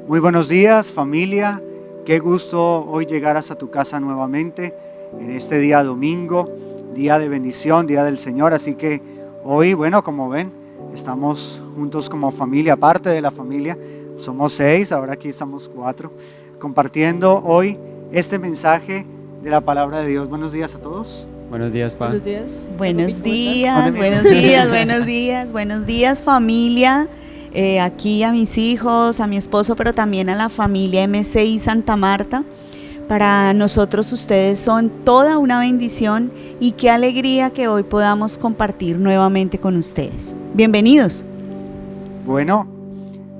Muy buenos días, familia. Qué gusto hoy llegar hasta tu casa nuevamente en este día domingo, día de bendición, día del Señor. Así que hoy, bueno, como ven, estamos juntos como familia, parte de la familia. Somos 6, ahora aquí estamos 4, compartiendo hoy este mensaje de la palabra de Dios. Buenos días a todos. Buenos días, Pa. Buenos días. Buenos días familia. Aquí a mis hijos, a mi esposo, pero también a la familia MCI Santa Marta. Para nosotros ustedes son toda una bendición y qué alegría que hoy podamos compartir nuevamente con ustedes. Bienvenidos. Bueno,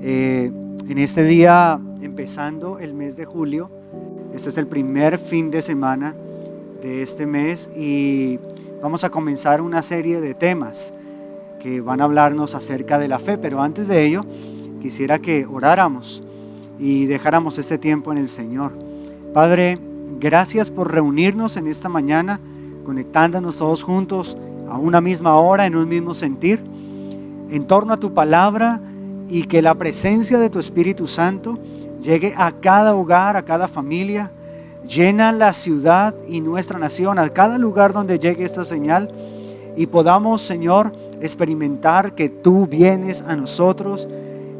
en este día, empezando el mes de julio, este es el primer fin de semana de este mes y vamos a comenzar una serie de temas que van a hablarnos acerca de la fe, pero antes de ello quisiera que oráramos y dejáramos este tiempo en el Señor. Padre, gracias por reunirnos en esta mañana, conectándonos todos juntos a una misma hora, en un mismo sentir, en torno a tu palabra, y que la presencia de tu Espíritu Santo llegue a cada hogar, a cada familia. Llena la ciudad y nuestra nación, a cada lugar donde llegue esta señal, y podamos, Señor, experimentar que tú vienes a nosotros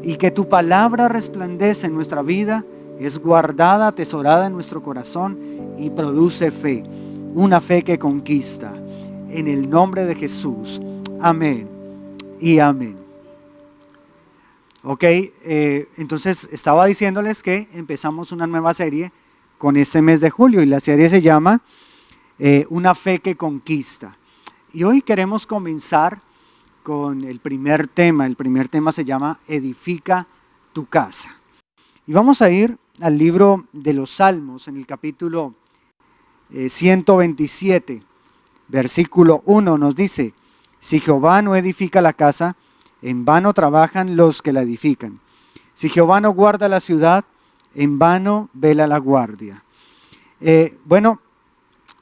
y que tu palabra resplandece en nuestra vida, es guardada, atesorada en nuestro corazón y produce fe, una fe que conquista. En el nombre de Jesús, amén y amén. Ok, entonces estaba diciéndoles que empezamos una nueva serie con este mes de julio y la serie se llama Una fe que conquista. Y hoy queremos comenzar con el primer tema. El primer tema se llama Edifica tu casa. Y vamos a ir al libro de los Salmos en el capítulo 127, versículo 1 nos dice: si Jehová no edifica la casa, en vano trabajan los que la edifican. Si Jehová no guarda la ciudad, en vano vela la guardia. Bueno,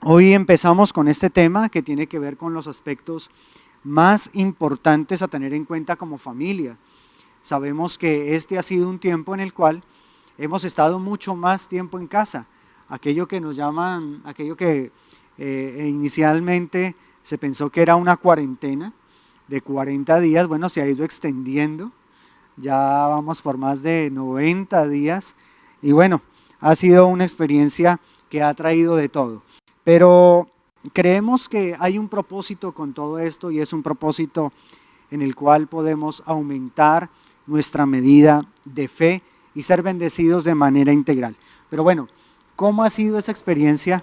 hoy empezamos con este tema que tiene que ver con los aspectos más importantes a tener en cuenta como familia. Sabemos que este ha sido un tiempo en el cual hemos estado mucho más tiempo en casa. Aquello que nos llaman, inicialmente se pensó que era una cuarentena de 40 días, bueno, se ha ido extendiendo. Ya vamos por más de 90 días y bueno, ha sido una experiencia que ha traído de todo. Pero creemos que hay un propósito con todo esto y es un propósito en el cual podemos aumentar nuestra medida de fe y ser bendecidos de manera integral. Pero bueno, ¿cómo ha sido esa experiencia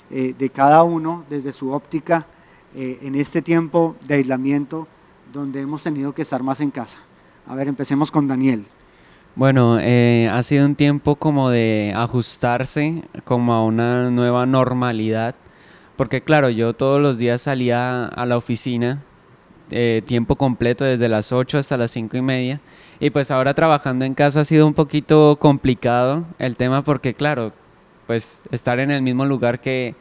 de cada uno desde su óptica en este tiempo de aislamiento donde hemos tenido que estar más en casa? A ver, empecemos con Daniel. Bueno, ha sido un tiempo como de ajustarse como a una nueva normalidad, porque claro, yo todos los días salía a la oficina tiempo completo desde las 8 hasta las 5:30 y pues ahora trabajando en casa ha sido un poquito complicado el tema porque claro, pues estar en el mismo lugar que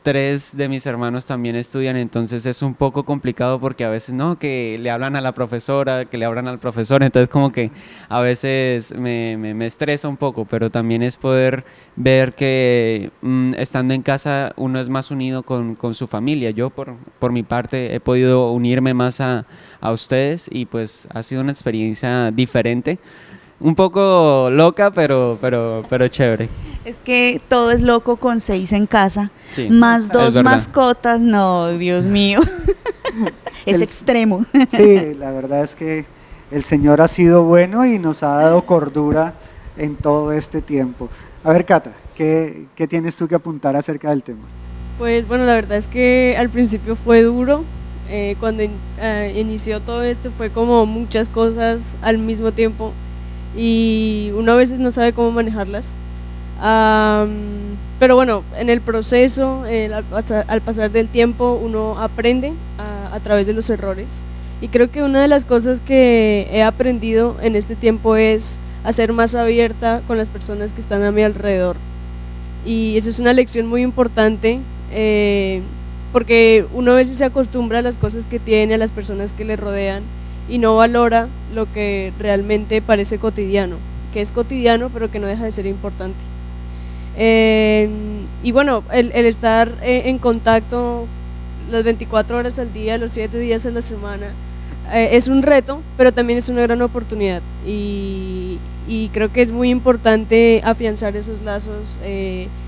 3 de mis hermanos también estudian, entonces es un poco complicado porque a veces no, que le hablan a la profesora, que le hablan al profesor, entonces como que a veces me estresa un poco, pero también es poder ver que estando en casa uno es más unido con su familia. Yo por mi parte he podido unirme más a ustedes y pues ha sido una experiencia diferente. Un poco loca, pero chévere. Es que todo es loco con 6 en casa, Sí, más 2 verdad. mascotas, no, Dios mío, es extremo. Sí, la verdad es que el Señor ha sido bueno y nos ha dado cordura en todo este tiempo. A ver, Cata, ¿qué tienes tú que apuntar acerca del tema? Pues bueno, la verdad es que al principio fue duro. Cuando inició todo esto fue como muchas cosas al mismo tiempo y uno a veces no sabe cómo manejarlas. Pero bueno, en el proceso, al pasar del tiempo, uno aprende a través de los errores. Y creo que una de las cosas que he aprendido en este tiempo es a ser más abierta con las personas que están a mi alrededor. Y eso es una lección muy importante, porque uno a veces se acostumbra a las cosas que tiene, a las personas que le rodean, y no valora lo que realmente parece cotidiano. que es cotidiano, pero que no deja de ser importante. Y bueno, el estar en contacto las 24 horas al día, los 7 días a la semana, es un reto, pero también es una gran oportunidad, y creo que es muy importante afianzar esos lazos,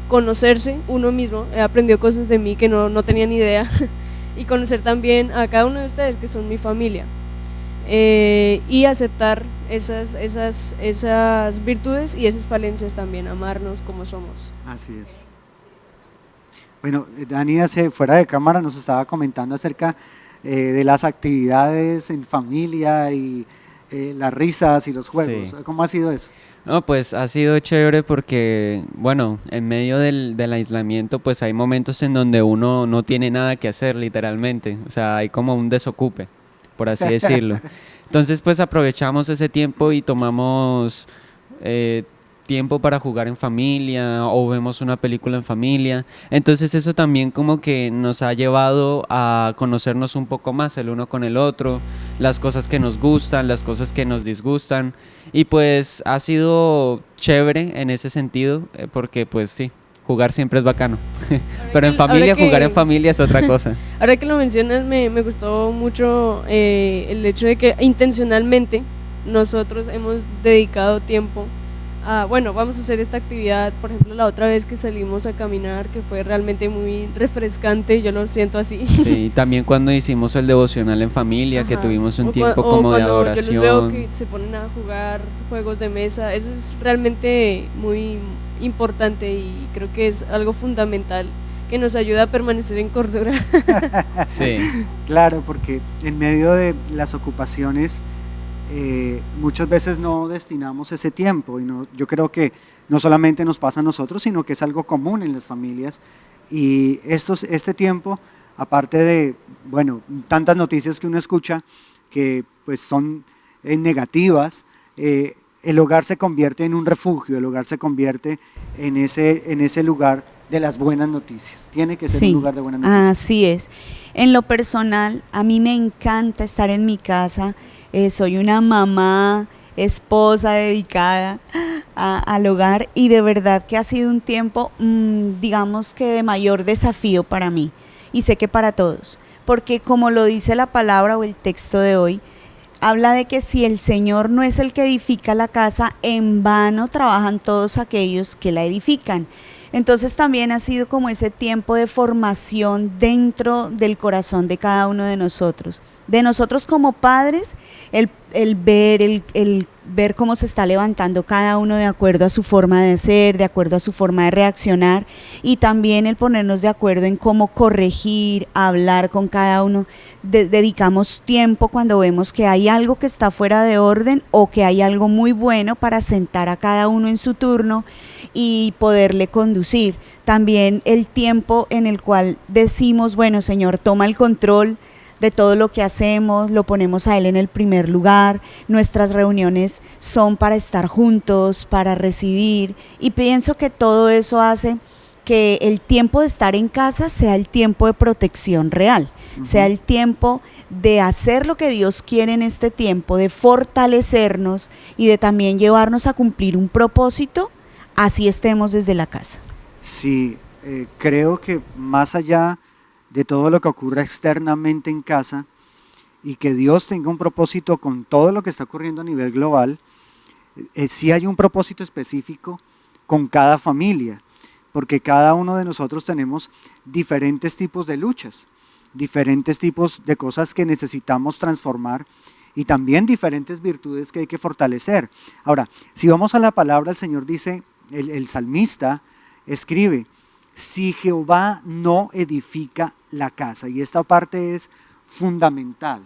conocerse uno mismo. He aprendido cosas de mí que no tenía ni idea y conocer también a cada uno de ustedes que son mi familia, y aceptar esas virtudes y esas falencias también, amarnos como somos. Así es. Bueno, Dani, fuera de cámara nos estaba comentando acerca de las actividades en familia y las risas y los juegos. Sí. ¿Cómo ha sido eso? No, pues ha sido chévere porque, bueno, en medio del aislamiento, pues hay momentos en donde uno no tiene nada que hacer, literalmente. O sea, hay como un desocupe, por así decirlo. Entonces, pues aprovechamos ese tiempo y tomamos tiempo para jugar en familia, o vemos una película en familia. Entonces eso también como que nos ha llevado a conocernos un poco más el uno con el otro, las cosas que nos gustan, las cosas que nos disgustan, y pues ha sido chévere en ese sentido, porque pues sí, jugar siempre es bacano. Pero en familia, jugar en familia es otra cosa. Ahora que lo mencionas, me gustó mucho el hecho de que intencionalmente nosotros hemos dedicado tiempo bueno, vamos a hacer esta actividad. Por ejemplo, la otra vez que salimos a caminar, que fue realmente muy refrescante, yo lo siento así. Sí, también cuando hicimos el devocional en familia, que tuvimos un tiempo como de adoración. Yo los veo que se ponen a jugar juegos de mesa, eso es realmente muy importante, y creo que es algo fundamental que nos ayuda a permanecer en cordura. Sí. Claro, porque en medio de las ocupaciones muchas veces no destinamos ese tiempo, y yo creo que no solamente nos pasa a nosotros, sino que es algo común en las familias, y este tiempo, aparte de, bueno, tantas noticias que uno escucha que pues son negativas, el hogar se convierte en un refugio, el hogar se convierte en ese lugar de las buenas noticias. Tiene que ser un lugar de buenas noticias. Así es. En lo personal, a mí me encanta estar en mi casa. Soy una mamá, esposa dedicada al hogar, y de verdad que ha sido un tiempo, digamos que de mayor desafío para mí, y sé que para todos, porque como lo dice la palabra o el texto de hoy, habla de que si el Señor no es el que edifica la casa, en vano trabajan todos aquellos que la edifican. Entonces también ha sido como ese tiempo de formación dentro del corazón de cada uno de nosotros como padres, el ver cómo se está levantando cada uno de acuerdo a su forma de ser, de acuerdo a su forma de reaccionar, y también el ponernos de acuerdo en cómo corregir, hablar con cada uno. Dedicamos tiempo cuando vemos que hay algo que está fuera de orden o que hay algo muy bueno, para sentar a cada uno en su turno y poderle conducir. También el tiempo en el cual decimos, bueno, Señor, toma el control de todo lo que hacemos, lo ponemos a Él en el primer lugar. Nuestras reuniones son para estar juntos, para recibir, y pienso que todo eso hace que el tiempo de estar en casa sea el tiempo de protección real, sea el tiempo de hacer lo que Dios quiere en este tiempo, de fortalecernos y de también llevarnos a cumplir un propósito, así estemos desde la casa. Sí, creo que más allá de todo lo que ocurra externamente en casa, y que Dios tenga un propósito con todo lo que está ocurriendo a nivel global, sí hay un propósito específico con cada familia, porque cada uno de nosotros tenemos diferentes tipos de luchas, diferentes tipos de cosas que necesitamos transformar, y también diferentes virtudes que hay que fortalecer. Ahora, si vamos a la palabra, el Señor dice, el salmista escribe: si Jehová no edifica la casa, y esta parte es fundamental.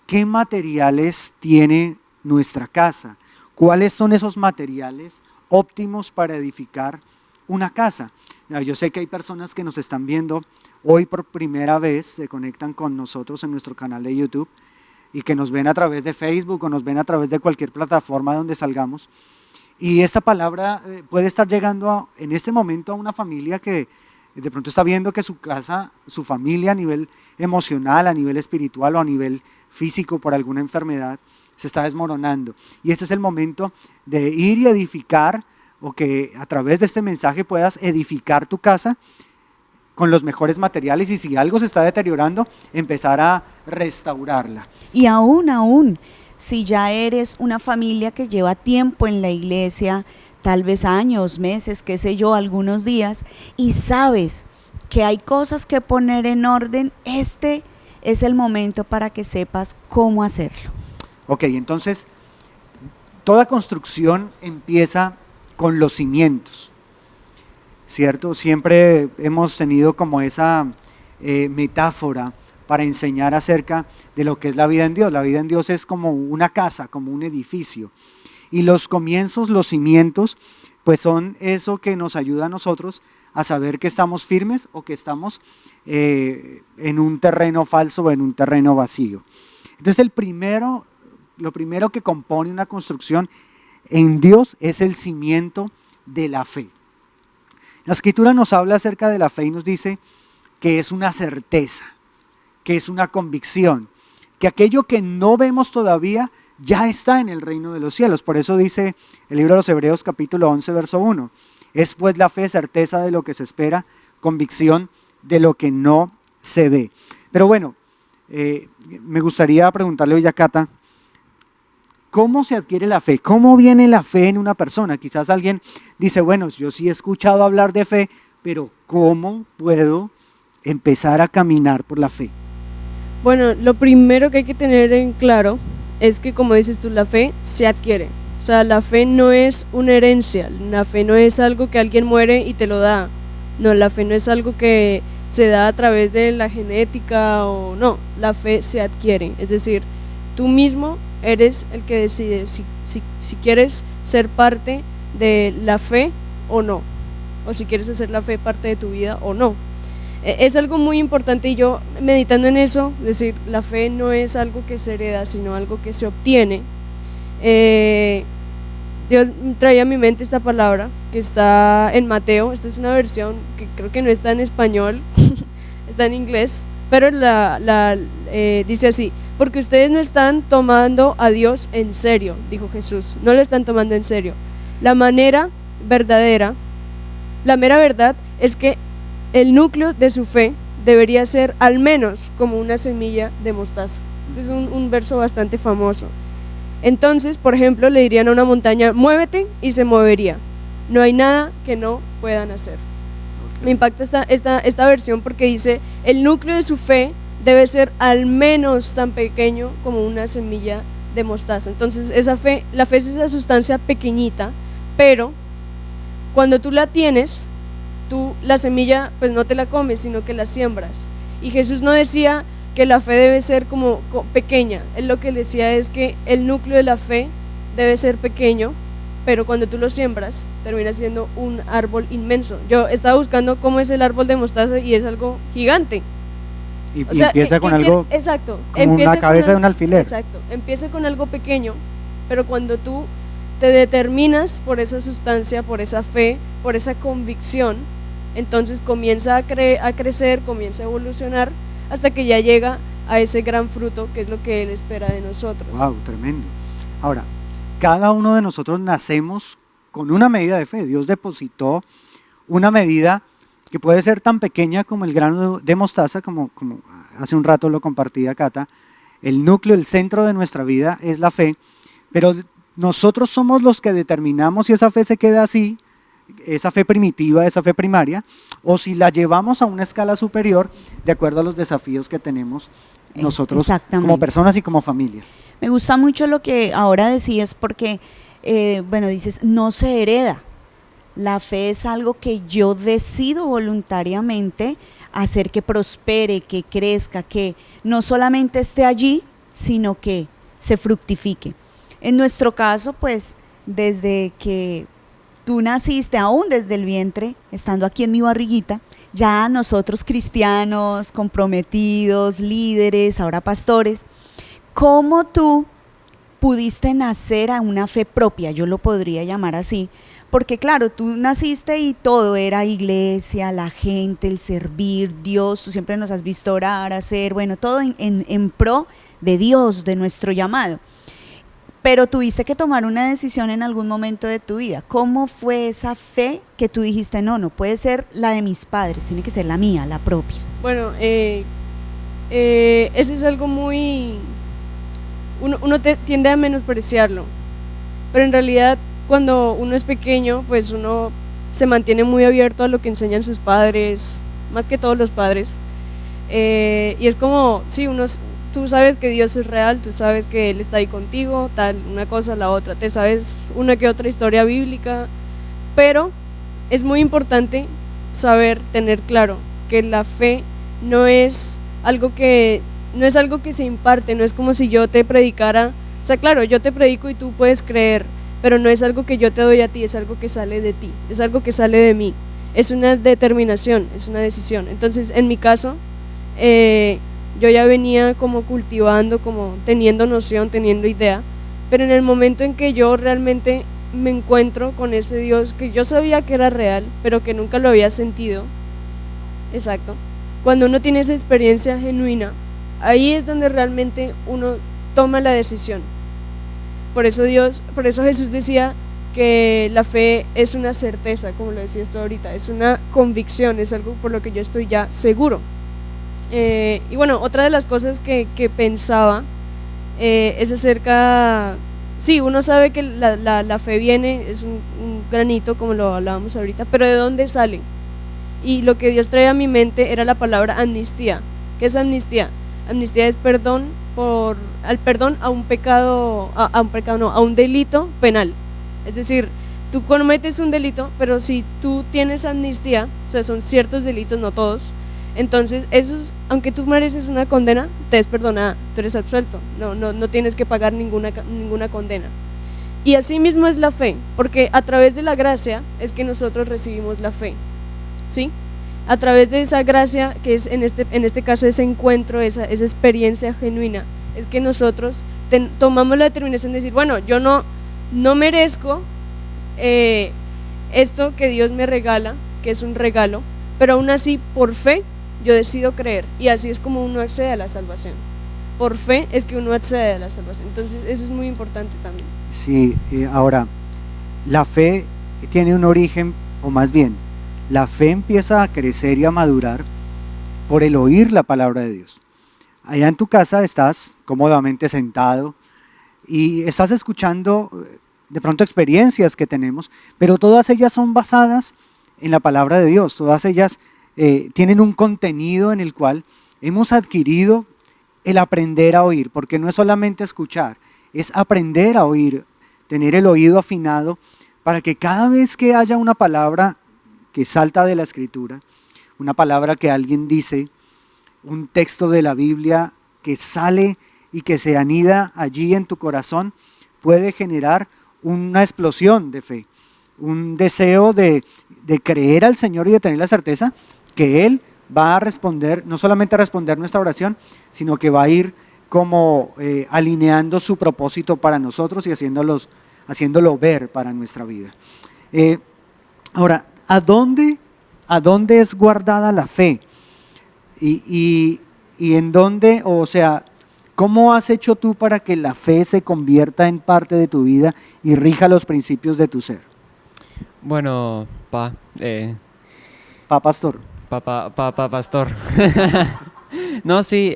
¿Qué materiales tiene nuestra casa? ¿Cuáles son esos materiales óptimos para edificar una casa? Yo sé que hay personas que nos están viendo hoy por primera vez, se conectan con nosotros en nuestro canal de YouTube, y que nos ven a través de Facebook o nos ven a través de cualquier plataforma donde salgamos. Y esta palabra puede estar llegando en este momento a una familia que de pronto está viendo que su casa, su familia, a nivel emocional, a nivel espiritual o a nivel físico, por alguna enfermedad, se está desmoronando. Y ese es el momento de ir y edificar, o que a través de este mensaje puedas edificar tu casa con los mejores materiales, y si algo se está deteriorando, empezar a restaurarla. Y aún, si ya eres una familia que lleva tiempo en la iglesia, tal vez años, meses, qué sé yo, algunos días, y sabes que hay cosas que poner en orden, este es el momento para que sepas cómo hacerlo. Ok, entonces, toda construcción empieza con los cimientos, ¿cierto? Siempre hemos tenido como esa metáfora para enseñar acerca de lo que es la vida en Dios. La vida en Dios es como una casa, como un edificio. Y los comienzos, los cimientos, pues son eso que nos ayuda a nosotros a saber que estamos firmes o que estamos en un terreno falso o en un terreno vacío. Entonces lo primero que compone una construcción en Dios es el cimiento de la fe. La Escritura nos habla acerca de la fe y nos dice que es una certeza, que es una convicción, que aquello que no vemos todavía ya está en el reino de los cielos. Por eso dice el libro de los Hebreos capítulo 11 verso 1, es pues la fe certeza de lo que se espera, convicción de lo que no se ve. Pero bueno, me gustaría preguntarle hoy a Cata, ¿cómo se adquiere la fe? ¿Cómo viene la fe en una persona? Quizás alguien dice, bueno, yo sí he escuchado hablar de fe, pero ¿cómo puedo empezar a caminar por la fe? Bueno, lo primero que hay que tener en claro es que, como dices tú, la fe se adquiere. O sea, la fe no es una herencia, la fe no es algo que alguien muere y te lo da. No, la fe no es algo que se da a través de la genética o no, la fe se adquiere. Es decir, tú mismo eres el que decide si quieres ser parte de la fe o no, o si quieres hacer la fe parte de tu vida o no. Es algo muy importante, y yo meditando en eso, es decir, la fe no es algo que se hereda, sino algo que se obtiene. Dios traía a mi mente esta palabra que está en Mateo. Esta es una versión que creo que no está en español, está en inglés, pero dice así: porque ustedes no están tomando a Dios en serio, dijo Jesús, no lo están tomando en serio. La mera verdad es que el núcleo de su fe debería ser al menos como una semilla de mostaza. Este es un verso bastante famoso. Entonces, por ejemplo, le dirían a una montaña, muévete, y se movería. No hay nada que no puedan hacer. Me impacta esta versión porque dice, el núcleo de su fe debe ser al menos tan pequeño como una semilla de mostaza. Entonces la fe es esa sustancia pequeñita, pero cuando tú la tienes, tú la semilla pues no te la comes, sino que la siembras. Y Jesús no decía que la fe debe ser como pequeña, él lo que decía es que el núcleo de la fe debe ser pequeño, pero cuando tú lo siembras termina siendo un árbol inmenso. Yo estaba buscando cómo es el árbol de mostaza y es algo gigante. Y empieza con algo, exacto, como la cabeza de un alfiler. Exacto, empieza con algo pequeño, pero cuando tú te determinas por esa sustancia, por esa fe, por esa convicción, entonces comienza a crecer, comienza a evolucionar, hasta que ya llega a ese gran fruto que es lo que Él espera de nosotros. Wow, tremendo. Ahora, cada uno de nosotros nacemos con una medida de fe. Dios depositó una medida que puede ser tan pequeña como el grano de mostaza, como hace un rato lo compartía Cata. El núcleo, el centro de nuestra vida es la fe, pero nosotros somos los que determinamos si esa fe se queda así, esa fe primitiva, esa fe primaria, o si la llevamos a una escala superior de acuerdo a los desafíos que tenemos nosotros como personas y como familia. Me gusta mucho lo que ahora decías porque, dices, no se hereda. La fe es algo que yo decido voluntariamente hacer que prospere, que crezca, que no solamente esté allí, sino que se fructifique. En nuestro caso, pues, desde que tú naciste, aún desde el vientre, estando aquí en mi barriguita, ya nosotros cristianos, comprometidos, líderes, ahora pastores, ¿cómo tú pudiste nacer a una fe propia? Yo lo podría llamar así, porque claro, tú naciste y todo era iglesia, la gente, el servir, Dios, tú siempre nos has visto orar, hacer, bueno, todo en pro de Dios, de nuestro llamado. pero tuviste que tomar una decisión en algún momento de tu vida. ¿Cómo fue esa fe que tú dijiste, no puede ser la de mis padres, tiene que ser la mía, la propia? Bueno, eso es algo muy... Uno tiende a menospreciarlo, pero en realidad cuando uno es pequeño, pues uno se mantiene muy abierto a lo que enseñan sus padres, más que todos los padres, y es como, sí, tú sabes que Dios es real, tú sabes que Él está ahí contigo, tal, una cosa, la otra, te sabes una que otra historia bíblica, pero es muy importante saber, tener claro que la fe no es algo que se imparte, no es como si yo te predicara, o sea, claro, yo te predico y tú puedes creer, pero no es algo que yo te doy a ti, es algo que sale de ti, es algo que sale de mí, es una determinación, es una decisión. Entonces, en mi caso, yo ya venía como cultivando, como teniendo noción, teniendo idea, pero en el momento en que yo realmente me encuentro con ese Dios que yo sabía que era real, pero que nunca lo había sentido, exacto, cuando uno tiene esa experiencia genuina, ahí es donde realmente uno toma la decisión. Por eso Jesús decía que la fe es una certeza, como lo decías tú ahorita, es una convicción, es algo por lo que yo estoy ya seguro. Y bueno, otra de las cosas que pensaba es acerca, sí, uno sabe que la fe viene, es un granito, como lo hablábamos ahorita, pero ¿de dónde sale? Y lo que Dios trae a mi mente era la palabra amnistía. ¿Qué es amnistía? Amnistía es perdón a un pecado, a un delito penal. Es decir, tú cometes un delito, pero si tú tienes amnistía, o sea, son ciertos delitos, no todos, entonces esos, aunque tú mereces una condena, te es perdonada, tú eres absuelto, no tienes que pagar ninguna condena. Y así mismo es la fe, porque a través de la gracia es que nosotros recibimos la fe, ¿sí? A través de esa gracia, que es en este caso ese encuentro, esa experiencia genuina, es que nosotros tomamos la determinación de decir, bueno, yo no merezco esto que Dios me regala, que es un regalo, pero aún así por fe yo decido creer, y así es como uno accede a la salvación. Por fe es que uno accede a la salvación. Entonces eso es muy importante también. Sí, ahora, la fe tiene un origen, o más bien, la fe empieza a crecer y a madurar por el oír la palabra de Dios. Allá en tu casa estás cómodamente sentado y estás escuchando de pronto experiencias que tenemos, pero todas ellas son basadas en la palabra de Dios, todas ellas tienen un contenido en el cual hemos adquirido el aprender a oír, porque no es solamente escuchar, es aprender a oír, tener el oído afinado para que cada vez que haya una palabra que salta de la Escritura, una palabra que alguien dice, un texto de la Biblia que sale y que se anida allí en tu corazón, puede generar una explosión de fe, un deseo de creer al Señor y de tener la certeza que Él va a responder, no solamente a responder nuestra oración, sino que va a ir como alineando su propósito para nosotros y haciéndolo ver para nuestra vida. Ahora, ¿a dónde es guardada la fe? Y en dónde, o sea, ¿cómo has hecho tú para que la fe se convierta en parte de tu vida y rija los principios de tu ser? Bueno, Pastor. Pastor. No, sí,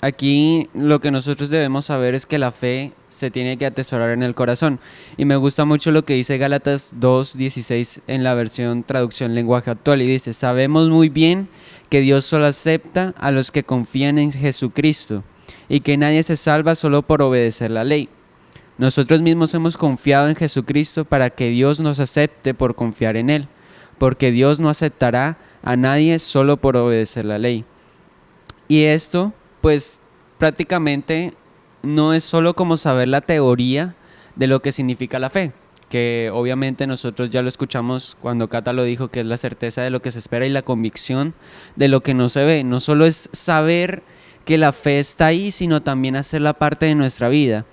aquí lo que nosotros debemos saber es que la fe se tiene que atesorar en el corazón. Y me gusta mucho lo que dice Gálatas 2:16 en la versión traducción lenguaje actual. Y dice, sabemos muy bien que Dios solo acepta a los que confían en Jesucristo y que nadie se salva solo por obedecer la ley. Nosotros mismos hemos confiado en Jesucristo para que Dios nos acepte por confiar en Él, porque Dios no aceptará a nadie solo por obedecer la ley. Y esto, pues, prácticamente no es solo como saber la teoría de lo que significa la fe, que obviamente nosotros ya lo escuchamos cuando Cata lo dijo, que es la certeza de lo que se espera y la convicción de lo que no se ve. No solo es saber que la fe está ahí, sino también hacerla parte de nuestra vida.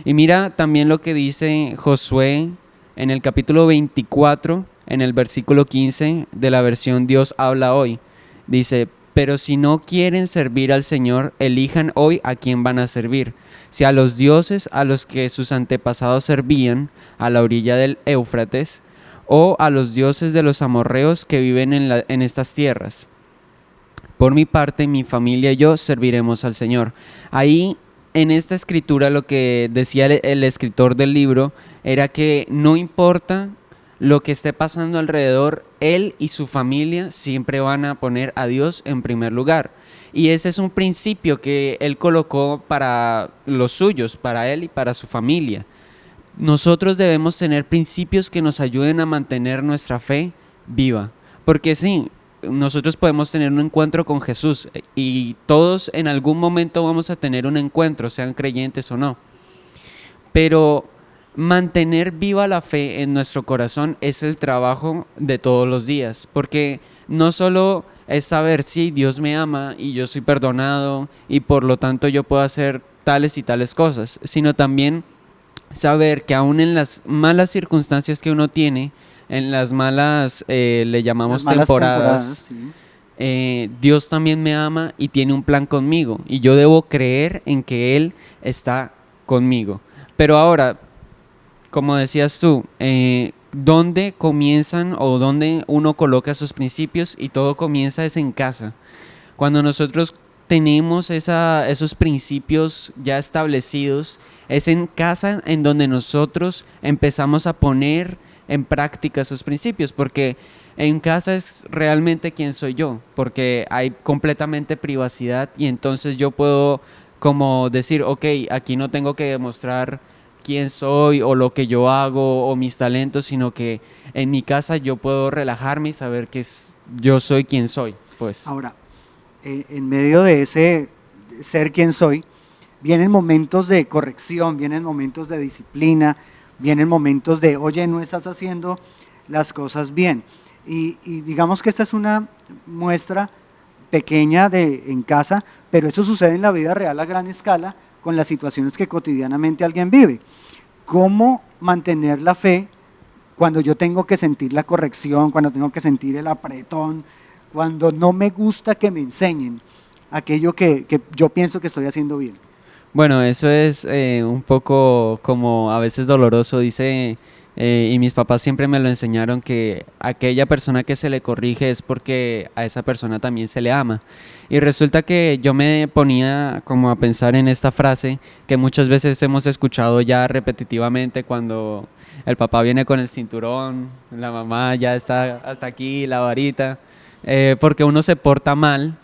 Y mira también lo que dice Josué en el capítulo 24, en el versículo 15 de la versión Dios habla hoy. Dice, Pero si no quieren servir al Señor, elijan hoy a quién van a servir. Si a los dioses a los que sus antepasados servían a la orilla del Éufrates, o a los dioses de los amorreos que viven en estas tierras. Por mi parte, mi familia y yo serviremos al Señor. Ahí, en esta escritura, lo que decía el escritor del libro era que no importa lo que esté pasando alrededor, él y su familia siempre van a poner a Dios en primer lugar. Y ese es un principio que él colocó para los suyos, para él y para su familia. Nosotros debemos tener principios que nos ayuden a mantener nuestra fe viva. Porque sí, nosotros podemos tener un encuentro con Jesús y todos en algún momento vamos a tener un encuentro, sean creyentes o no. Pero mantener viva la fe en nuestro corazón es el trabajo de todos los días, porque no solo es saber si Dios me ama y yo soy perdonado y por lo tanto yo puedo hacer tales y tales cosas, sino también saber que aún en las malas circunstancias que uno tiene, en las malas, le llamamos temporadas, sí. Dios también me ama y tiene un plan conmigo y yo debo creer en que Él está conmigo. Pero ahora, como decías tú, ¿dónde comienzan o dónde uno coloca sus principios? Y todo comienza es en casa. Cuando nosotros tenemos esos principios ya establecidos, es en casa en donde nosotros empezamos a poner en práctica esos principios, porque en casa es realmente quién soy yo, porque hay completamente privacidad y entonces yo puedo como decir, ok, aquí no tengo que demostrar quién soy o lo que yo hago o mis talentos, sino que en mi casa yo puedo relajarme y saber que yo soy quien soy. Pues. Ahora, en medio de ese ser quien soy, vienen momentos de corrección, vienen momentos de disciplina, vienen momentos de, oye, no estás haciendo las cosas bien. Y digamos que esta es una muestra pequeña en casa, pero eso sucede en la vida real a gran escala con las situaciones que cotidianamente alguien vive. ¿Cómo mantener la fe cuando yo tengo que sentir la corrección, cuando tengo que sentir el apretón, cuando no me gusta que me enseñen aquello que yo pienso que estoy haciendo bien? Bueno, eso es un poco como a veces doloroso, dice, y mis papás siempre me lo enseñaron, que aquella persona que se le corrige es porque a esa persona también se le ama. Y resulta que yo me ponía como a pensar en esta frase que muchas veces hemos escuchado ya repetitivamente cuando el papá viene con el cinturón, la mamá ya está hasta aquí, la varita, porque uno se porta mal,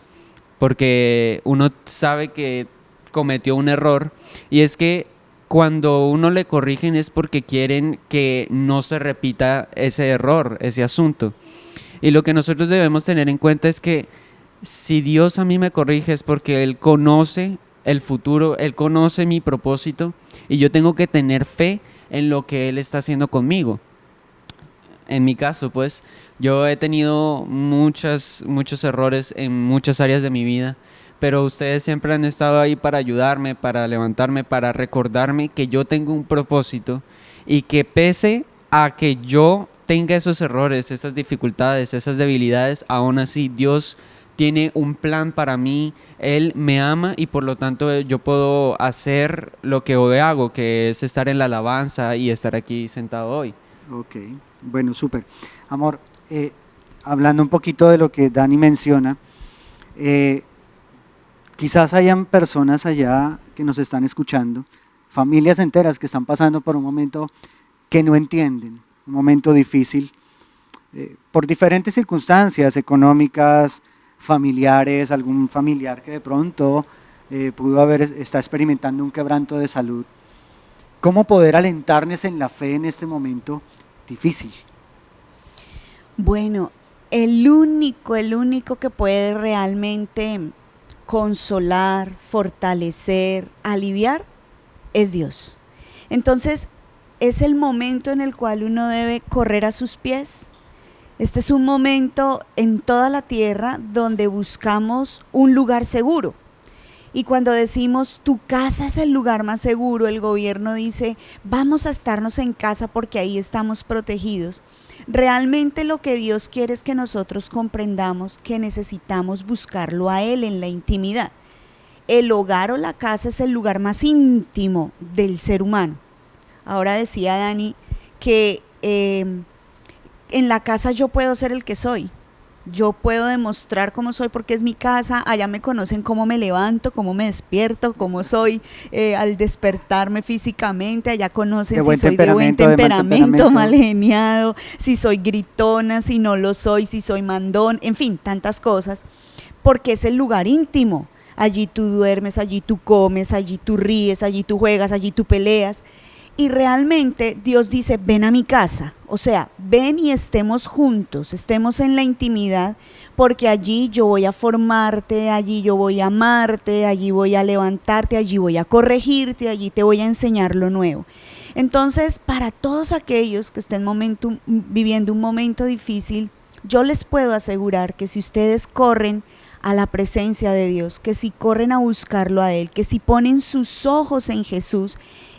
porque uno sabe que cometió un error, y es que cuando uno le corrigen es porque quieren que no se repita ese error, ese asunto. Y lo que nosotros debemos tener en cuenta es que si Dios a mí me corrige es porque Él conoce el futuro, Él conoce mi propósito y yo tengo que tener fe en lo que Él está haciendo conmigo. En mi caso, pues, yo he tenido muchos errores en muchas áreas de mi vida, pero ustedes siempre han estado ahí para ayudarme, para levantarme, para recordarme que yo tengo un propósito y que pese a que yo tenga esos errores, esas dificultades, esas debilidades, aún así Dios tiene un plan para mí, Él me ama y por lo tanto yo puedo hacer lo que hoy hago, que es estar en la alabanza y estar aquí sentado hoy. Ok, bueno, súper. Amor, hablando un poquito de lo que Dani menciona, quizás hayan personas allá que nos están escuchando, familias enteras que están pasando por un momento que no entienden, un momento difícil, por diferentes circunstancias económicas, familiares, algún familiar que de pronto está experimentando un quebranto de salud. ¿Cómo poder alentarnos en la fe en este momento difícil? Bueno, el único que puede realmente consolar, fortalecer, aliviar, es Dios. Entonces, es el momento en el cual uno debe correr a sus pies. Este es un momento en toda la tierra donde buscamos un lugar seguro. Y cuando decimos tu casa es el lugar más seguro, el gobierno dice vamos a estarnos en casa porque ahí estamos protegidos. Realmente lo que Dios quiere es que nosotros comprendamos que necesitamos buscarlo a Él en la intimidad. El hogar o la casa es el lugar más íntimo del ser humano. Ahora decía Dani que en la casa yo puedo ser el que soy. Yo puedo demostrar cómo soy porque es mi casa, allá me conocen cómo me levanto, cómo me despierto, cómo soy al despertarme físicamente, allá conocen si soy de buen temperamento, mal geniado, si soy gritona, si no lo soy, si soy mandón, en fin, tantas cosas, porque es el lugar íntimo. Allí tú duermes, allí tú comes, allí tú ríes, allí tú juegas, allí tú peleas. Y realmente Dios dice, ven a mi casa, o sea, ven y estemos juntos, estemos en la intimidad, porque allí yo voy a formarte, allí yo voy a amarte, allí voy a levantarte, allí voy a corregirte, allí te voy a enseñar lo nuevo. Entonces, para todos aquellos que estén viviendo un momento difícil, yo les puedo asegurar que si ustedes corren a la presencia de Dios, que si corren a buscarlo a Él, que si ponen sus ojos en Jesús,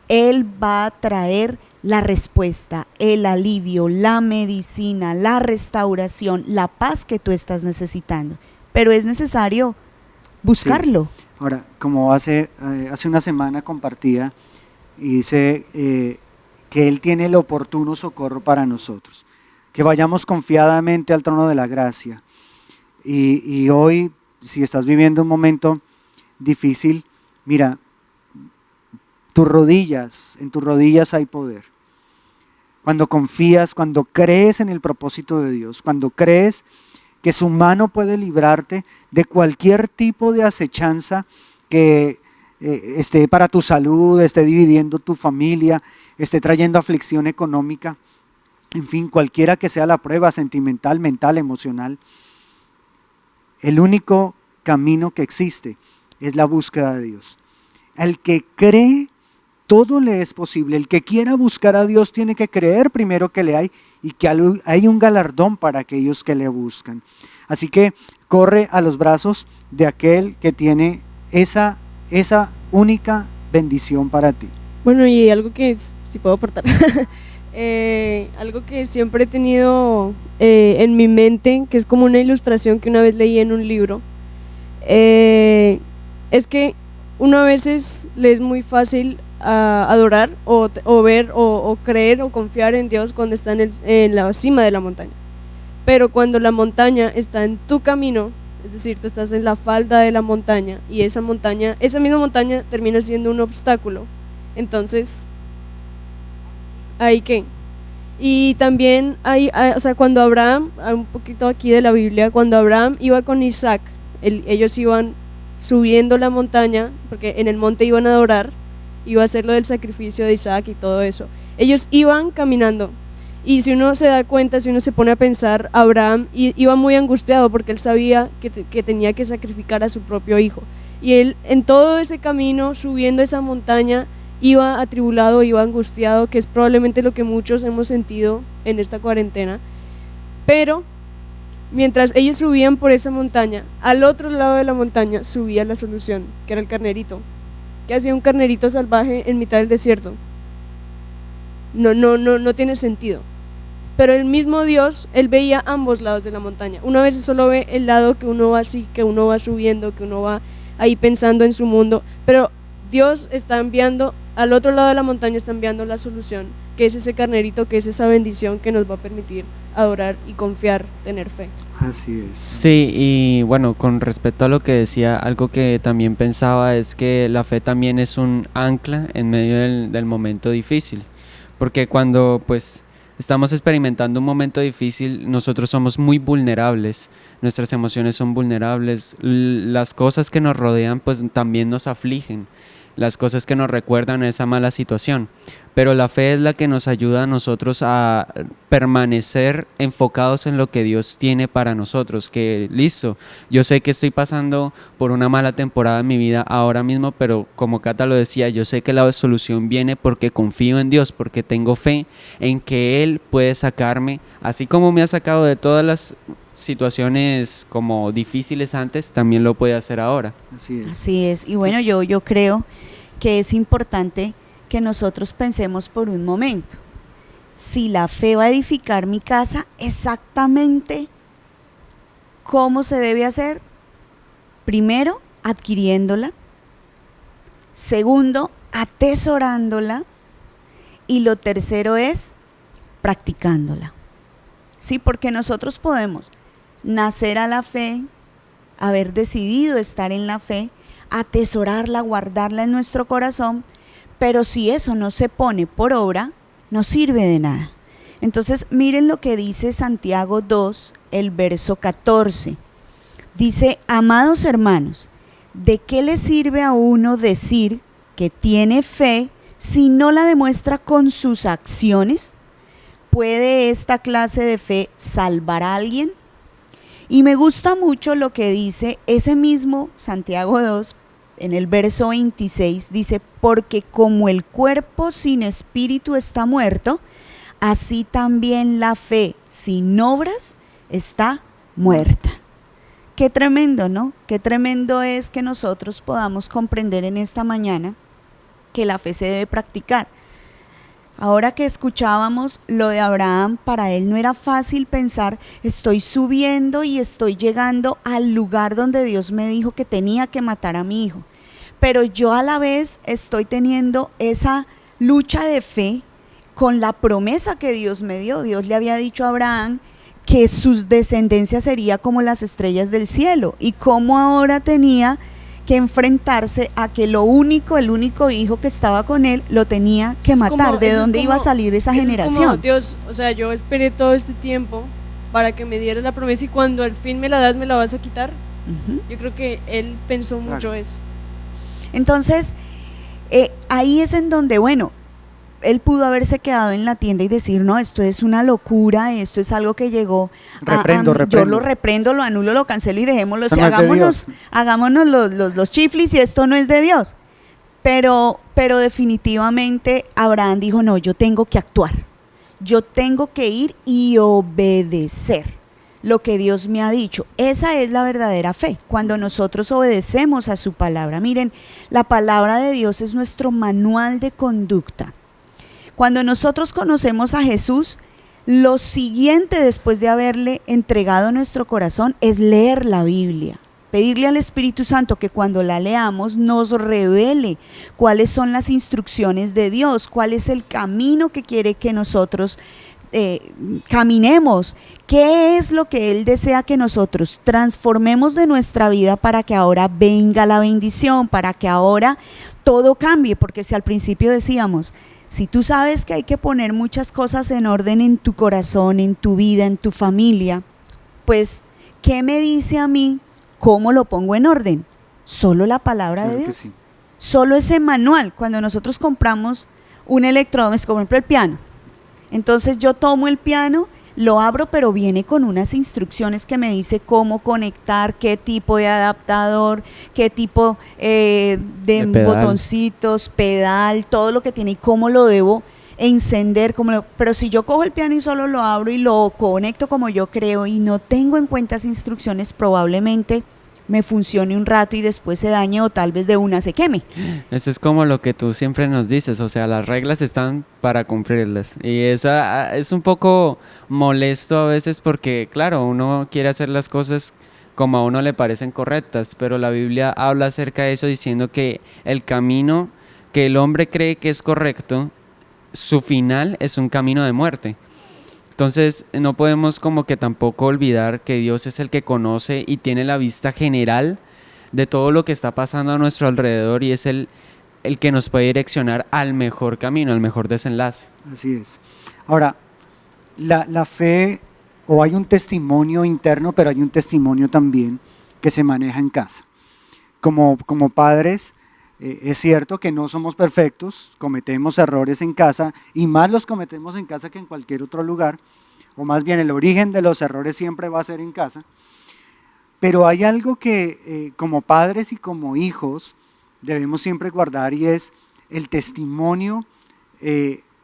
Él va a traer la respuesta, el alivio, la medicina, la restauración, la paz que tú estás necesitando. Pero es necesario buscarlo. Sí. Ahora, como hace una semana compartía y dice que Él tiene el oportuno socorro para nosotros, que vayamos confiadamente al trono de la gracia. Y hoy, si estás viviendo un momento difícil, mira, en tus rodillas hay poder. Cuando confías, cuando crees en el propósito de Dios, cuando crees que su mano puede librarte de cualquier tipo de acechanza que esté para tu salud, esté dividiendo tu familia, esté trayendo aflicción económica, en fin, cualquiera que sea la prueba sentimental, mental, emocional, el único camino que existe es la búsqueda de Dios. El que cree, todo le es posible. El que quiera buscar a Dios tiene que creer primero que le hay y que hay un galardón para aquellos que le buscan. Así que corre a los brazos de aquel que tiene esa única bendición para ti. Bueno, y algo que, si puedo aportar, algo que siempre he tenido en mi mente, que es como una ilustración que una vez leí en un libro, es que uno a veces le es muy fácil adorar o ver o creer o confiar en Dios cuando está en la cima de la montaña. Pero cuando la montaña está en tu camino, es decir, tú estás en la falda de la montaña y esa misma montaña termina siendo un obstáculo, entonces, ¿ahí qué? Y también o sea, cuando Abraham, un poquito aquí de la Biblia, cuando Abraham iba con Isaac, ellos iban subiendo la montaña, porque en el monte iban a adorar, iba a hacer lo del sacrificio de Isaac y todo eso. Ellos iban caminando, y si uno se da cuenta, si uno se pone a pensar, Abraham iba muy angustiado porque él sabía que tenía que sacrificar a su propio hijo. Y él en todo ese camino, subiendo esa montaña, iba atribulado, iba angustiado, que es probablemente lo que muchos hemos sentido en esta cuarentena. Pero mientras ellos subían por esa montaña, al otro lado de la montaña subía la solución, que era el carnerito. ¿Qué hacía un carnerito salvaje en mitad del desierto? No tiene sentido. Pero el mismo Dios, Él veía ambos lados de la montaña. Una vez solo ve el lado que uno va así, que uno va subiendo, que uno va ahí pensando en su mundo, pero Dios está enviando, al otro lado de la montaña está enviando la solución, que es ese carnerito, que es esa bendición que nos va a permitir adorar y confiar, tener fe. Así es. Sí, y bueno, con respecto a lo que decía, algo que también pensaba es que la fe también es un ancla en medio del momento difícil, porque cuando pues estamos experimentando un momento difícil, nosotros somos muy vulnerables, nuestras emociones son vulnerables, las cosas que nos rodean pues también nos afligen, las cosas que nos recuerdan a esa mala situación, pero la fe es la que nos ayuda a nosotros a permanecer enfocados en lo que Dios tiene para nosotros, que listo, yo sé que estoy pasando por una mala temporada en mi vida ahora mismo, pero como Cata lo decía, yo sé que la solución viene porque confío en Dios, porque tengo fe en que Él puede sacarme, así como me ha sacado de todas las situaciones como difíciles antes, también lo puede hacer ahora. Así es. Así es. Y bueno, yo creo que es importante que nosotros pensemos por un momento. Si la fe va a edificar mi casa, exactamente cómo se debe hacer. Primero, adquiriéndola. Segundo, atesorándola. Y lo tercero es practicándola. Sí, porque nosotros podemos nacer a la fe, haber decidido estar en la fe, atesorarla, guardarla en nuestro corazón, pero si eso no se pone por obra, no sirve de nada. Entonces, miren lo que dice Santiago 2, el verso 14. Dice: amados hermanos, ¿de qué le sirve a uno decir que tiene fe si no la demuestra con sus acciones? ¿Puede esta clase de fe salvar a alguien? Y me gusta mucho lo que dice ese mismo Santiago 2, en el verso 26, dice: porque como el cuerpo sin espíritu está muerto, así también la fe sin obras está muerta. Qué tremendo, ¿no? Qué tremendo es que nosotros podamos comprender en esta mañana que la fe se debe practicar. Ahora que escuchábamos lo de Abraham, para él no era fácil pensar: estoy subiendo y estoy llegando al lugar donde Dios me dijo que tenía que matar a mi hijo. Pero yo a la vez estoy teniendo esa lucha de fe con la promesa que Dios me dio. Dios le había dicho a Abraham que su descendencia sería como las estrellas del cielo, y cómo ahora tenía que enfrentarse a que el único hijo que estaba con él lo tenía que matar. ¿De dónde iba a salir esa generación? Es como, Dios, o sea, yo esperé todo este tiempo para que me dieras la promesa y cuando al fin me la das, ¿me la vas a quitar? Yo creo que él pensó mucho eso. Entonces, ahí es en donde, bueno, él pudo haberse quedado en la tienda y decir: no, esto es una locura, esto es algo que llegó reprendo. Yo lo reprendo, lo anulo, lo cancelo y dejémoslo, Eso no hagámonos los chiflis y esto no es de Dios. Pero definitivamente Abraham dijo: no, yo tengo que actuar, yo tengo que ir y obedecer lo que Dios me ha dicho. Esa es la verdadera fe, cuando nosotros obedecemos a su palabra. Miren, la palabra de Dios es nuestro manual de conducta. Cuando nosotros conocemos a Jesús, lo siguiente después de haberle entregado nuestro corazón es leer la Biblia. Pedirle al Espíritu Santo que cuando la leamos nos revele cuáles son las instrucciones de Dios, cuál es el camino que quiere que nosotros caminemos, qué es lo que Él desea que nosotros transformemos de nuestra vida para que ahora venga la bendición, para que ahora todo cambie. Porque si al principio decíamos: si tú sabes que hay que poner muchas cosas en orden en tu corazón, en tu vida, en tu familia, pues, ¿qué me dice a mí cómo lo pongo en orden? Solo la palabra de Dios. Sí. Solo ese manual. Cuando nosotros compramos un electrodoméstico, por ejemplo el piano, entonces yo tomo el piano, lo abro, pero viene con unas instrucciones que me dice cómo conectar, qué tipo de adaptador, qué tipo de botoncitos, pedal, todo lo que tiene y cómo lo debo encender. Pero si yo cojo el piano y solo lo abro y lo conecto como yo creo y no tengo en cuenta esas instrucciones, probablemente me funcione un rato y después se dañe, o tal vez de una se queme. Eso es como lo que tú siempre nos dices, o sea, las reglas están para cumplirlas. Y eso es un poco molesto a veces porque, claro, uno quiere hacer las cosas como a uno le parecen correctas, pero la Biblia habla acerca de eso diciendo que el camino que el hombre cree que es correcto, su final es un camino de muerte. Entonces no podemos como que tampoco olvidar que Dios es el que conoce y tiene la vista general de todo lo que está pasando a nuestro alrededor, y es el que nos puede direccionar al mejor camino, al mejor desenlace. Así es. Ahora, la fe, o hay un testimonio interno, pero hay un testimonio también que se maneja en casa. Como padres, es cierto que no somos perfectos, cometemos errores en casa, y más los cometemos en casa que en cualquier otro lugar, o más bien el origen de los errores siempre va a ser en casa. Pero hay algo que como padres y como hijos debemos siempre guardar, y es el testimonio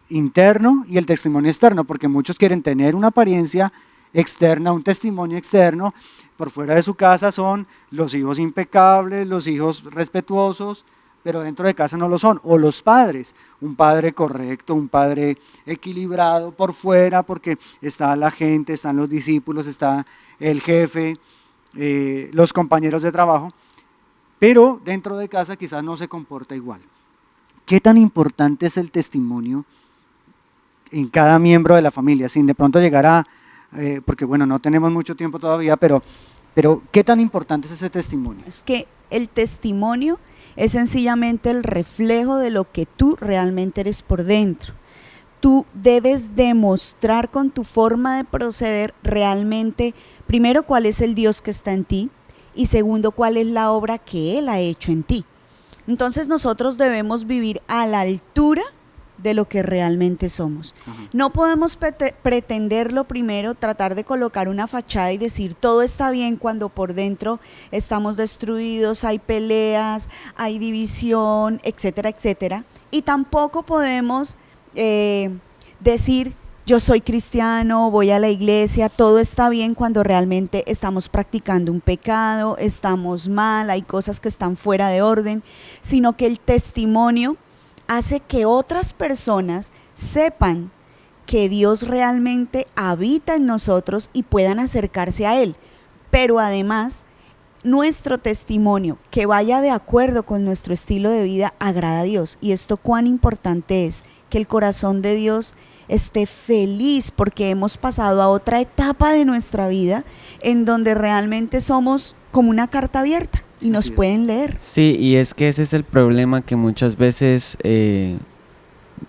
interno y el testimonio externo, porque muchos quieren tener una apariencia externa, un testimonio externo. Por fuera de su casa son los hijos impecables, los hijos respetuosos, pero dentro de casa no lo son. O los padres, un padre correcto, un padre equilibrado por fuera, porque está la gente, están los discípulos, está el jefe, los compañeros de trabajo, pero dentro de casa quizás no se comporta igual. ¿Qué tan importante es el testimonio en cada miembro de la familia? Sin de pronto llegar a, porque bueno, no tenemos mucho tiempo todavía, pero ¿qué tan importante es ese testimonio? Es que el testimonio es sencillamente el reflejo de lo que tú realmente eres por dentro. Tú debes demostrar con tu forma de proceder realmente, primero, cuál es el Dios que está en ti, y segundo, cuál es la obra que Él ha hecho en ti. Entonces nosotros debemos vivir a la altura de lo que realmente somos. No podemos pretenderlo primero, tratar de colocar una fachada y decir todo está bien cuando por dentro estamos destruidos, hay peleas, hay división, etcétera, etcétera. Y tampoco podemos decir yo soy cristiano, voy a la iglesia, todo está bien cuando realmente estamos practicando un pecado, estamos mal, hay cosas que están fuera de orden, sino que el testimonio hace que otras personas sepan que Dios realmente habita en nosotros y puedan acercarse a Él. Pero además, nuestro testimonio, que vaya de acuerdo con nuestro estilo de vida, agrada a Dios. Y esto cuán importante es, que el corazón de Dios esté feliz porque hemos pasado a otra etapa de nuestra vida en donde realmente somos como una carta abierta y nos pueden leer. Sí, y es que ese es el problema, que muchas veces,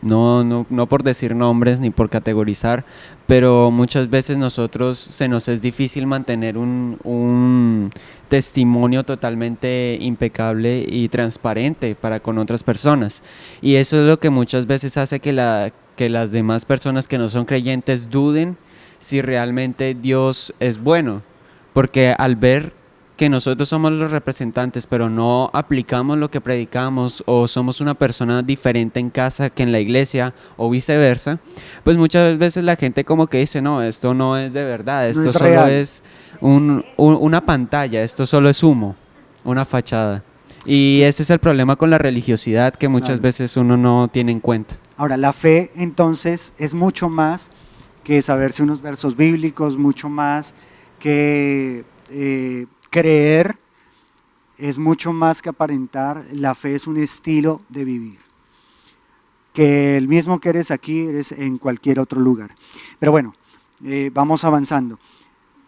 no por decir nombres ni por categorizar, pero muchas veces se nos es difícil mantener un testimonio totalmente impecable y transparente para con otras personas, y eso es lo que muchas veces hace que las demás personas que no son creyentes duden si realmente Dios es bueno, porque al ver que nosotros somos los representantes, pero no aplicamos lo que predicamos, o somos una persona diferente en casa que en la iglesia, o viceversa, pues muchas veces la gente como que dice, no, esto no es de verdad, esto solo real. es una pantalla, esto solo es humo, una fachada. Y ese es el problema con la religiosidad, que muchas veces uno no tiene en cuenta. Ahora, la fe entonces es mucho más que saberse unos versos bíblicos, mucho más que creer, es mucho más que aparentar. La fe es un estilo de vivir, que el mismo que eres aquí, eres en cualquier otro lugar. Pero bueno, vamos avanzando.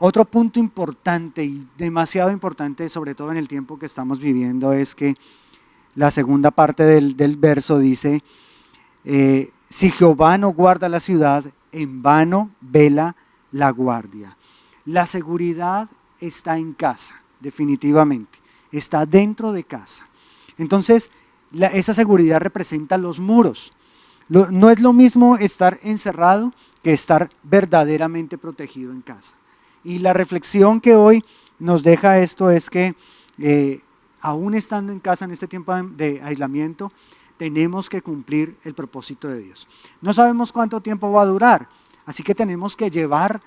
Otro punto importante y demasiado importante, sobre todo en el tiempo que estamos viviendo, es que la segunda parte del verso dice, si Jehová no guarda la ciudad, en vano vela la guardia. La seguridad está en casa, definitivamente, está dentro de casa. Entonces, esa seguridad representa los muros. No es lo mismo estar encerrado que estar verdaderamente protegido en casa. Y la reflexión que hoy nos deja esto es que aún estando en casa en este tiempo de aislamiento, tenemos que cumplir el propósito de Dios. No sabemos cuánto tiempo va a durar, así que tenemos que llevar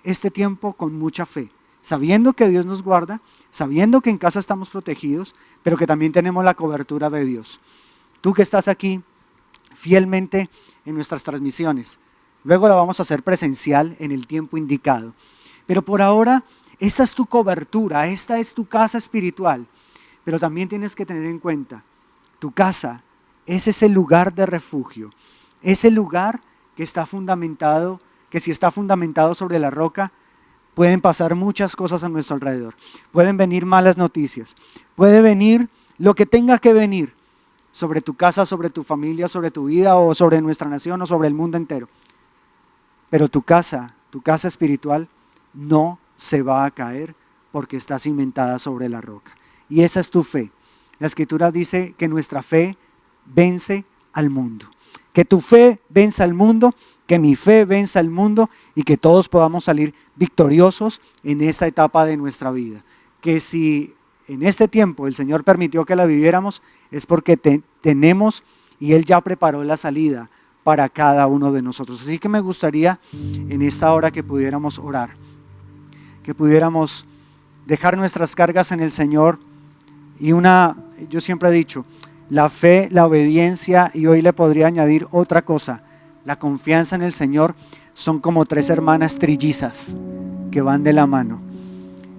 este tiempo con mucha fe, sabiendo que Dios nos guarda, sabiendo que en casa estamos protegidos, pero que también tenemos la cobertura de Dios. Tú que estás aquí fielmente en nuestras transmisiones, luego la vamos a hacer presencial en el tiempo indicado. Pero por ahora, esa es tu cobertura, esta es tu casa espiritual. Pero también tienes que tener en cuenta, tu casa es ese lugar de refugio, ese lugar que está fundamentado, que si está fundamentado sobre la roca, pueden pasar muchas cosas a nuestro alrededor. Pueden venir malas noticias, puede venir lo que tenga que venir sobre tu casa, sobre tu familia, sobre tu vida o sobre nuestra nación o sobre el mundo entero. Pero tu casa espiritual no se va a caer porque está cimentada sobre la roca. Y esa es tu fe. La Escritura dice que nuestra fe vence al mundo. Que tu fe venza al mundo, que mi fe venza al mundo y que todos podamos salir victoriosos en esta etapa de nuestra vida. Que si en este tiempo el Señor permitió que la viviéramos, es porque tenemos y Él ya preparó la salida para cada uno de nosotros. Así que me gustaría en esta hora que pudiéramos orar que pudiéramos dejar nuestras cargas en el Señor. Y yo siempre he dicho, la fe, la obediencia, y hoy le podría añadir otra cosa, la confianza en el Señor, son como 3 hermanas trillizas que van de la mano.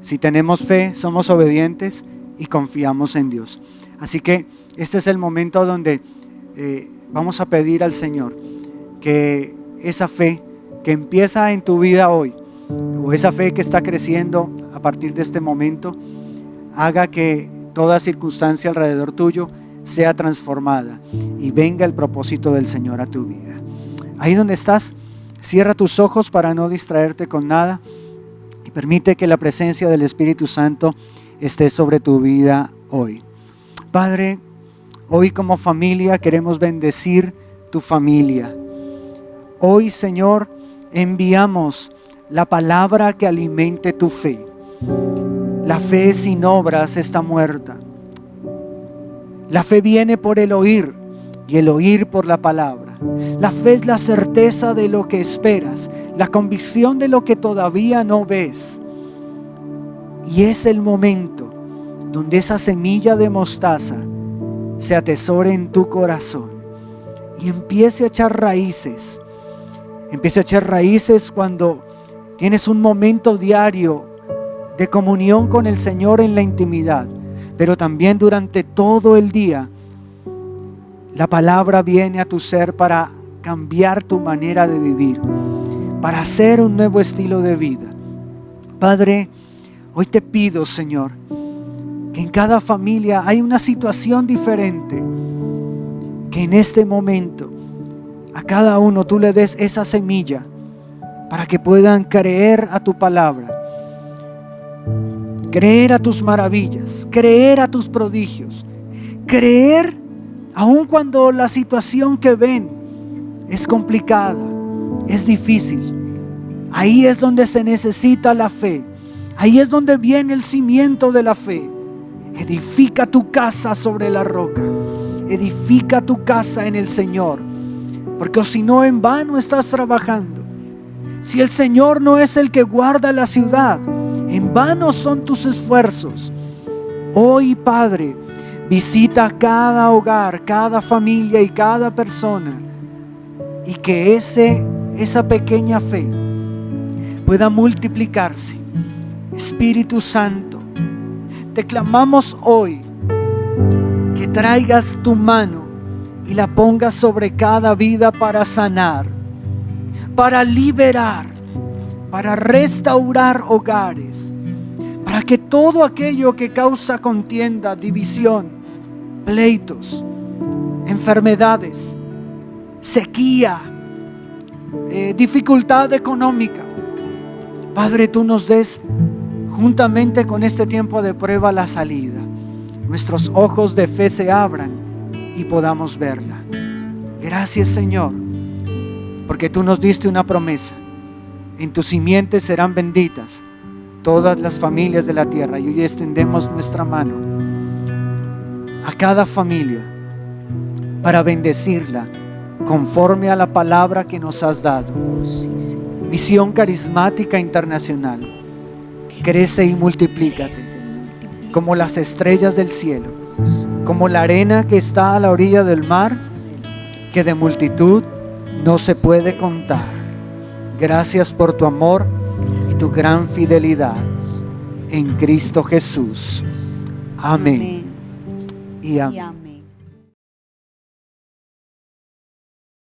Si tenemos fe, somos obedientes y confiamos en Dios. Así que este es el momento donde vamos a pedir al Señor que esa fe que empieza en tu vida hoy, o esa fe que está creciendo a partir de este momento, haga que toda circunstancia alrededor tuyo sea transformada y venga el propósito del Señor a tu vida. Ahí donde estás, cierra tus ojos para no distraerte con nada y permite que la presencia del Espíritu Santo esté sobre tu vida hoy. Padre, hoy como familia queremos bendecir tu familia. Hoy, Señor, enviamos la palabra que alimente tu fe. La fe sin obras está muerta. La fe viene por el oír y el oír por la palabra. La fe es la certeza de lo que esperas, la convicción de lo que todavía no ves. Y es el momento donde esa semilla de mostaza se atesore en tu corazón y empiece a echar raíces. Empiece a echar raíces cuando tienes un momento diario de comunión con el Señor en la intimidad, pero también durante todo el día. La palabra viene a tu ser para cambiar tu manera de vivir, para hacer un nuevo estilo de vida. Padre, hoy te pido, Señor, que en cada familia hay una situación diferente, que en este momento a cada uno tú le des esa semilla para que puedan creer a tu palabra, creer a tus maravillas, creer a tus prodigios, creer aun cuando la situación que ven es complicada, es difícil. Ahí es donde se necesita la fe. Ahí es donde viene el cimiento de la fe. Edifica tu casa sobre la roca. Edifica tu casa en el Señor. Porque si no, en vano estás trabajando. Si el Señor no es el que guarda la ciudad, en vano son tus esfuerzos. Hoy, Padre, visita cada hogar, cada familia y cada persona, y que esa pequeña fe pueda multiplicarse. Espíritu Santo, te clamamos hoy que traigas tu mano y la pongas sobre cada vida para sanar, para liberar, para restaurar hogares, para que todo aquello que causa contienda, división, pleitos, enfermedades, sequía, dificultad económica, Padre, tú nos des juntamente con este tiempo de prueba la salida. Nuestros ojos de fe se abran y podamos verla. Gracias, Señor, porque tú nos diste una promesa. En tus simientes serán benditas todas las familias de la tierra. Y hoy extendemos nuestra mano a cada familia para bendecirla conforme a la palabra que nos has dado. Misión Carismática Internacional, crece y multiplícate como las estrellas del cielo, como la arena que está a la orilla del mar, que de multitud no se puede contar. Gracias por tu amor y tu gran fidelidad en Cristo Jesús. Amén y amén.